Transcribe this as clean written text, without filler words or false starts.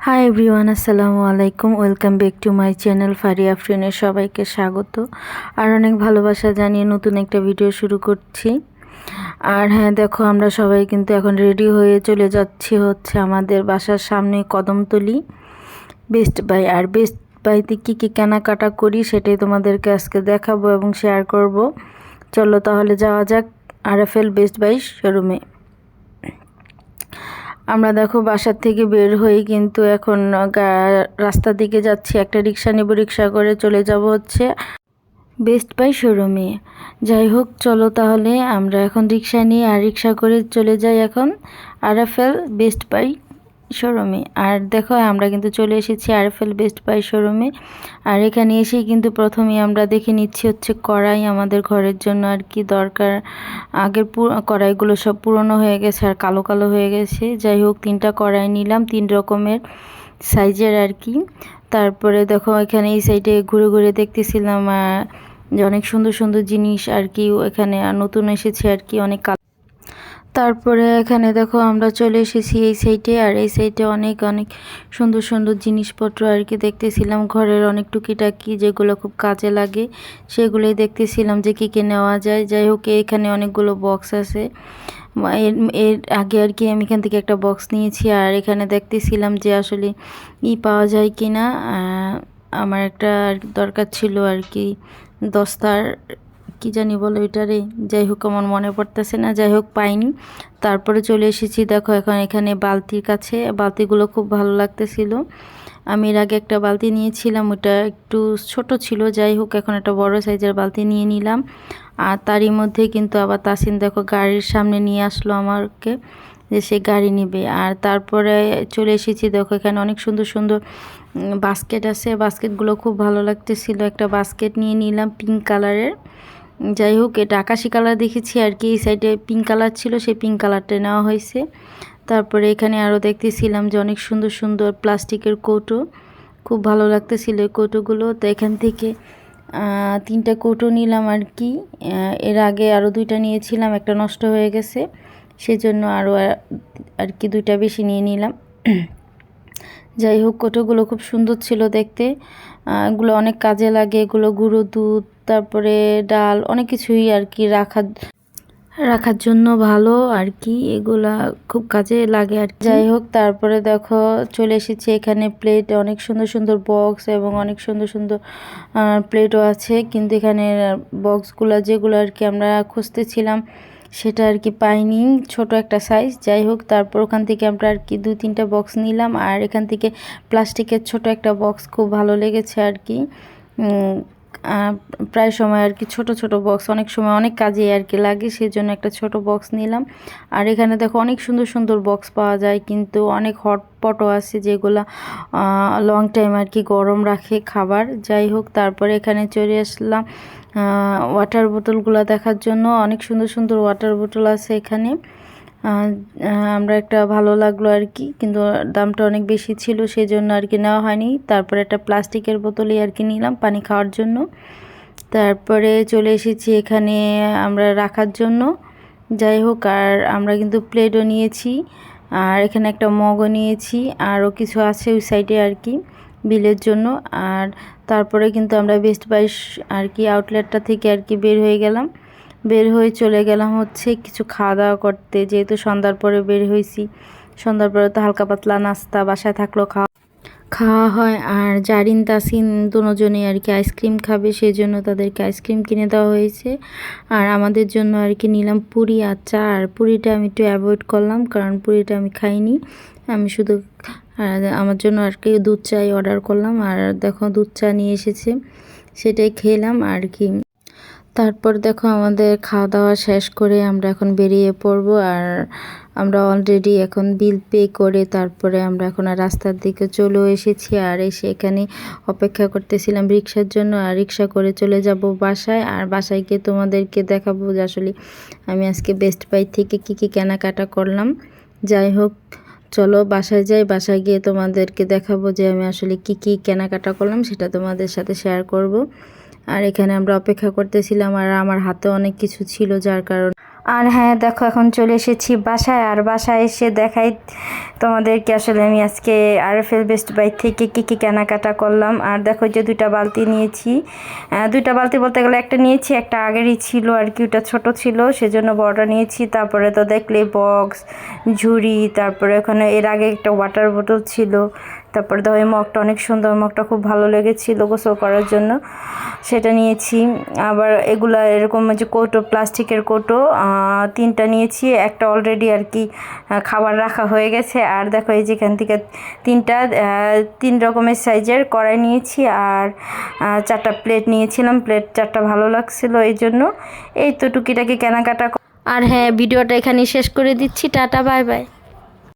High everyone, আসসালামু আলাইকুম। Welcome back to my channel Faria আফরিনের সবাইকে স্বাগত আর অনেক ভালোবাসা জানিয়ে নতুন একটা ভিডিও শুরু করছি। আর হ্যাঁ, দেখো আমরা সবাই কিন্তু এখন রেডি হয়ে চলে যাচ্ছি হচ্ছে আমাদের বাসার সামনে কদমতলি বেস্ট বাই। আর বেস্ট বাইতে কী কী কেনাকাটা করি সেটাই তোমাদেরকে আজকে দেখাবো এবং শেয়ার করব। চলো তাহলে যাওয়া যাক আরএফএল বেস্ট বাই শোরুমে। আমরা দেখো বাসার থেকে বের হয়ে কিন্তু এখন রাস্তার দিকে যাচ্ছি, একটা রিক্সা নেব, রিক্সা করে চলে যাব হচ্ছে বেস্ট বাই শোরুমে। যাই হোক, চলো তাহলে আমরা এখন রিক্সা নিয়ে আর রিক্সা করে চলে যাই এখন আরএফএল বেস্ট বাই শোরুমে। আর দেখো আমরা কিন্তু চলে এসেছি আরএফএল বেস্ট বাই শোরুমে। আর এখানে এসেই কিন্তু প্রথমেই আমরা দেখে নিচ্ছি হচ্ছে কড়াই, আমাদের ঘরের জন্য আর কি দরকার। আগের কড়াইগুলো সব পুরনো হয়ে গেছে আর কালো কালো হয়ে গেছে। যাই হোক, 3টা কড়াই নিলাম, 3 রকমের সাইজের আর কি। তারপরে দেখো এখানে এই সাইডে ঘুরে ঘুরে দেখতেছিলাম যে অনেক সুন্দর সুন্দর জিনিস আর কি এখানে নতুন এসেছে আর কি, অনেক। তারপরে এখানে দেখো আমরা চলে এসেছি এই সাইডে। আর এই সাইডে অনেক অনেক সুন্দর সুন্দর জিনিসপত্র আর কি দেখতেছিলাম, ঘরের অনেক টুকিটাকি যেগুলো খুব কাজে লাগে সেগুলোই দেখতেছিলাম যে কী কী নেওয়া যায়। যাই হোক, এখানে অনেকগুলো বক্স আছে। এর এর আগে আর কি আমি এখান থেকে একটা বক্স নিয়েছি। আর এখানে দেখতেছিলাম যে আসলে পাওয়া যায় কি না। আমার একটা দরকার ছিল আর কি, দস্তার কি জানি বলো এটারে, যাই হোক আমার মনে পড়তেছে না। যাই হোক, পাইনি। তারপরে চলে এসেছি দেখো এখন এখানে বালতির কাছে। বালতিগুলো খুব ভালো লাগতেছিল। আমি এর আগে একটা বালতি নিয়েছিলাম, ওটা একটু ছোট ছিল। যাই হোক, এখন একটা বড় সাইজের বালতি নিয়ে নিলাম। আর তারই মধ্যে কিন্তু আবার তাসিন দেখো গাড়ির সামনে নিয়ে আসলো আমাকে, যে সে গাড়ি নেবে। আর তারপরে চলে এসেছি দেখো এখানে অনেক সুন্দর সুন্দর বাস্কেট আছে। বাস্কেটগুলো খুব ভালো লাগতেছিল। একটা বাস্কেট নিয়ে নিলাম পিঙ্ক কালারের। যাই হোক, এটা আকাশি কালার দেখেছি আর কি, এই সাইডে পিঙ্ক কালার ছিল, সেই পিঙ্ক কালারটা নেওয়া হয়েছে। তারপরে এখানে আরও দেখতেছিলাম যে অনেক সুন্দর সুন্দর প্লাস্টিকের কৌটো, খুব ভালো লাগতেছিল এই কৌটোগুলো। তো এখান থেকে 3টা কৌটো নিলাম আর কি। এর আগে আরও 2টা নিয়েছিলাম, একটা নষ্ট হয়ে গেছে, সেজন্য আরও আর কি 2টা বেশি নিয়ে নিলাম। যাই হোক, কৌটোগুলো খুব সুন্দর ছিল দেখতে। এগুলো অনেক কাজে লাগে, এগুলো গুঁড়ো দুধ, তারপরে ডাল, অনেক কিছুই আর কি রাখার জন্য ভালো আর কি, এগুলা খুব কাজে লাগে আর কি। যাই হোক, তারপরে দেখো চলে এসেছি এখানে প্লেট, অনেক সুন্দর সুন্দর বক্স এবং অনেক সুন্দর সুন্দর প্লেটও আছে। কিন্তু এখানে বক্সগুলো যেগুলো আর কি আমরা খুঁজতেছিলাম সেটা আর কি পাইনি, ছোট একটা সাইজ। যাই হোক, তারপর ওখান থেকে আমরা আর কি 2-3টা বক্স নিলাম। আর এখান থেকে প্লাস্টিকের ছোট একটা বক্স খুব ভালো লেগেছে আর কি। প্রায় সময় আর কি ছোট ছোট বক্স অনেক সময় অনেক কাজে আর কি লাগে, সেই জন্য একটা ছোট বক্স নিলাম। আর এখানে দেখো অনেক সুন্দর সুন্দর বক্স পাওয়া যায়, কিন্তু অনেক হটপটও আছে যেগুলা লং টাইম আর কি গরম রাখে খাবার। যাই হোক, তারপরে এখানে চলে আসলাম ওয়াটার বোতলগুলো দেখার জন্য। অনেক সুন্দর সুন্দর ওয়াটার বোতল আছে এখানে। আমরা একটা ভালো লাগলো আর কি, কিন্তু দামটা অনেক বেশি ছিল, সেই জন্য আর কি নেওয়া হয়নি। তারপরে একটা প্লাস্টিকের বোতলই আর কি নিলাম পানি খাওয়ার জন্য। তারপরে চলে এসেছি এখানে আমরা রাখার জন্য। যাই হোক, আর আমরা কিন্তু প্লেটও নিয়েছি, আর এখানে একটা মগও নিয়েছি, আরও কিছু আছে ওই সাইডে আর কি বিলের জন্য। আর তারপরে কিন্তু আমরা বেস্ট বাই আর কি আউটলেটটা থেকে আর কি বের হয়ে চলে গেলাম হচ্ছে কিছু খাওয়া দাওয়া করতে, যেহেতু সন্ধ্যার পরে বের হয়েছি। সন্ধ্যার পরে তো হালকা পাতলা নাস্তা বাসায় থাকলেও খাওয়া হয়। আর জারিন তাসিন দুজনেই আর কি আইসক্রিম খাবে, সেই জন্য তাদেরকে আইসক্রিম কিনে দেওয়া হয়েছে। আর আমাদের জন্য আর কি নিলাম পুরি আর চা। আর পুরিটা আমি একটু অ্যাভয়েড করলাম, কারণ পুরিটা আমি খাইনি, আমি শুধু আমার জন্য আর কি দুধ চাই অর্ডার করলাম। আর দেখো দুধ চা নিয়ে এসেছে, সেটাই খেলাম আর কি। তারপর দেখো আমাদের খাওয়া দাওয়া শেষ করে আমরা এখন বেরিয়ে পড়ব। আর আমরা অলরেডি এখন বিল পে করে তারপরে আমরা এখন রাস্তার দিকে চলেও এসেছি। আর এসে এখানে অপেক্ষা করতেছিলাম রিক্সার জন্য। আর রিক্সা করে চলে যাব বাসায়। আর বাসায় গিয়ে তোমাদেরকে দেখাবো যে আসলে আমি আজকে বেস্ট বাই থেকে কী কী কেনাকাটা করলাম। যাই হোক, চলো বাসায় যাই, বাসায় গিয়ে তোমাদেরকে দেখাবো যে আমি আসলে কী কী কেনাকাটা করলাম, সেটা তোমাদের সাথে শেয়ার করব। আর এখানে আমরা অপেক্ষা করতেছিলাম, আর আমার হাতে অনেক কিছু ছিল, যার কারণে আর হ্যাঁ দেখো এখন চলে এসেছি বাসায়, আর বাসায় এসে দেখাই তোমাদেরকে আসলে আমি আজকে আরএফএল বেস্ট বাই থেকে কী কেনাকাটা করলাম। আর দেখো যে 2টা বালতি নিয়েছি, 2টা বালতি বলতে গেলে একটা নিয়েছি, একটা আগেরই ছিল আর কি, ওটা ছোটো ছিল সেজন্য বড়টা নিয়েছি। তারপরে তো দেখলে বক্স, ঝুড়ি, তারপরে ওখানে এর আগে একটা ওয়াটার বোতল ছিল। তারপরে দেখো এই মগটা অনেক সুন্দর, মগটা খুব ভালো লেগেছিল গোসল করার জন্য, সেটা নিয়েছি। আবার এগুলা এরকম যে কৌটো, প্লাস্টিকের কৌটো 3টা নিয়েছি, একটা অলরেডি আর কি খাবার রাখা হয়ে গেছে। আর দেখো এই যেখান থেকে 3 রকমের সাইজের কড়াই নিয়েছি, আর 4টা প্লেট নিয়েছিলাম, প্লেট 4টা ভালো লাগছিল এই জন্য। এই তো টুকিটাকি কেনাকাটা। আর হ্যাঁ ভিডিওটা এখানে শেষ করে দিচ্ছি, টাটা বাই বাই।